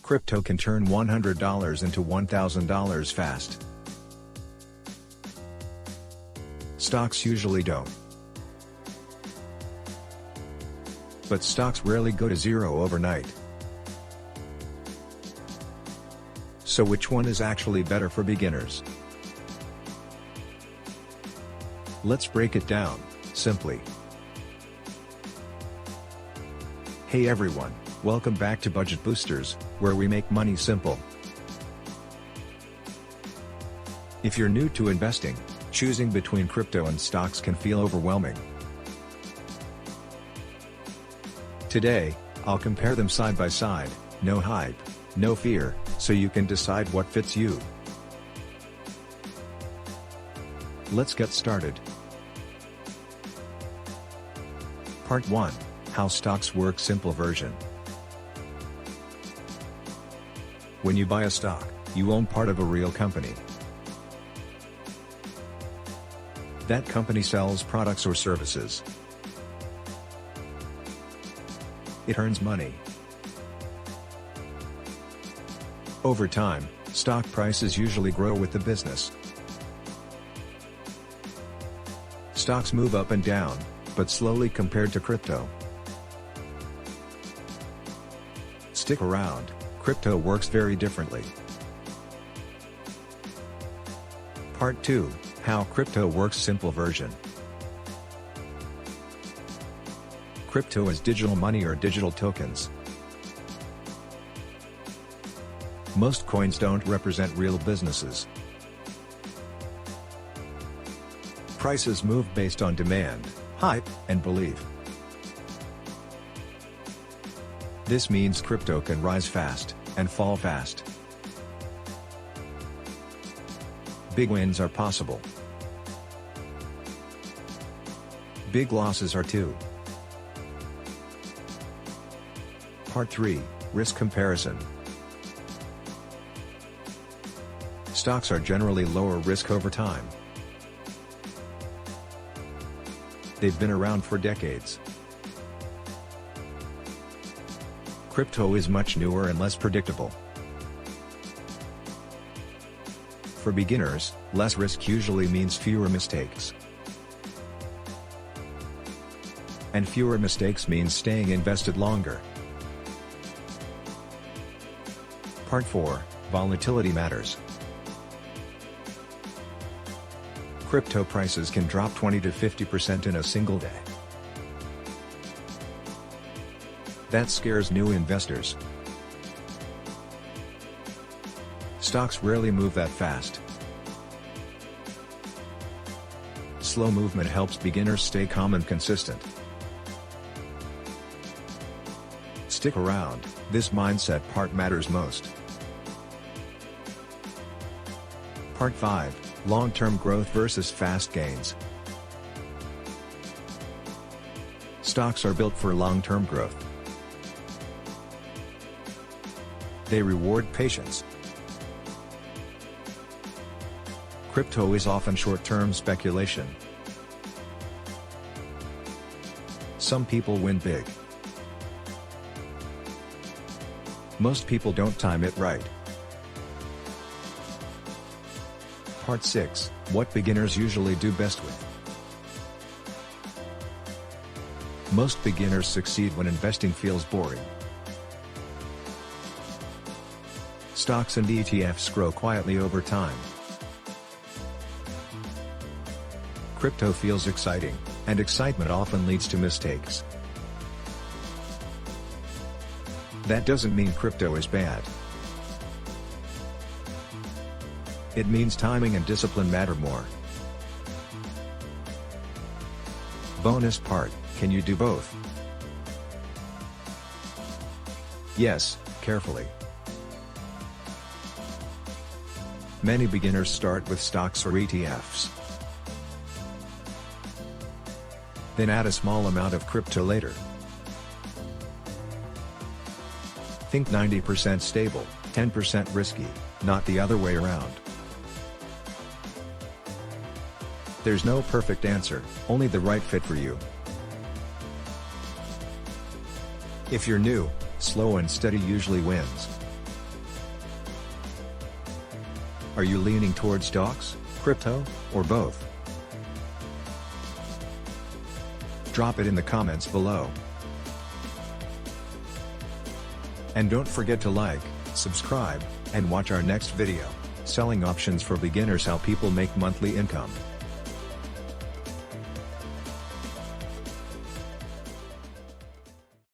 Crypto can turn $100 into $1,000 fast. Stocks usually don't. But stocks rarely go to zero overnight. So which one is actually better for beginners? Let's break it down, simply. Hey everyone, welcome back to Budget Boosters, where we make money simple. If you're new to investing, choosing between crypto and stocks can feel overwhelming. Today, I'll compare them side by side, no hype, no fear, so you can decide what fits you. Let's get started. Part 1. How stocks work, simple version. When you buy a stock, you own part of a real company. That company sells products or services. It earns money. Over time, stock prices usually grow with the business. Stocks move up and down, but slowly compared to crypto. Stick around, crypto works very differently. Part 2, How crypto works, simple version. Crypto is digital money or digital tokens. Most coins don't represent real businesses. Prices move based on demand, hype, and belief. This means crypto can rise fast, and fall fast. Big wins are possible. Big losses are too. Part 3, Risk comparison. Stocks are generally lower risk over time. They've been around for decades. Crypto is much newer and less predictable. For beginners, less risk usually means fewer mistakes. And fewer mistakes means staying invested longer. Part 4, Volatility matters. Crypto prices can drop 20 to 50% in a single day. That scares new investors. Stocks rarely move that fast. Slow movement helps beginners stay calm and consistent. Stick around, this mindset part matters most. Part 5, Long-term growth versus fast gains. Stocks are built for long-term growth. They reward patience. Crypto is often short-term speculation. Some people win big. Most people don't time it right. Part 6, What beginners usually do best with. Most beginners succeed when investing feels boring. Stocks and ETFs grow quietly over time. Crypto feels exciting, and excitement often leads to mistakes. That doesn't mean crypto is bad. It means timing and discipline matter more. Bonus part, can you do both? Yes, carefully. Many beginners start with stocks or ETFs. Then add a small amount of crypto later. Think 90% stable, 10% risky, not the other way around. There's no perfect answer, only the right fit for you. If you're new, slow and steady usually wins. Are you leaning towards stocks, crypto, or both? Drop it in the comments below. And don't forget to like, subscribe, and watch our next video, Selling Options for Beginners: How People Make Monthly Income.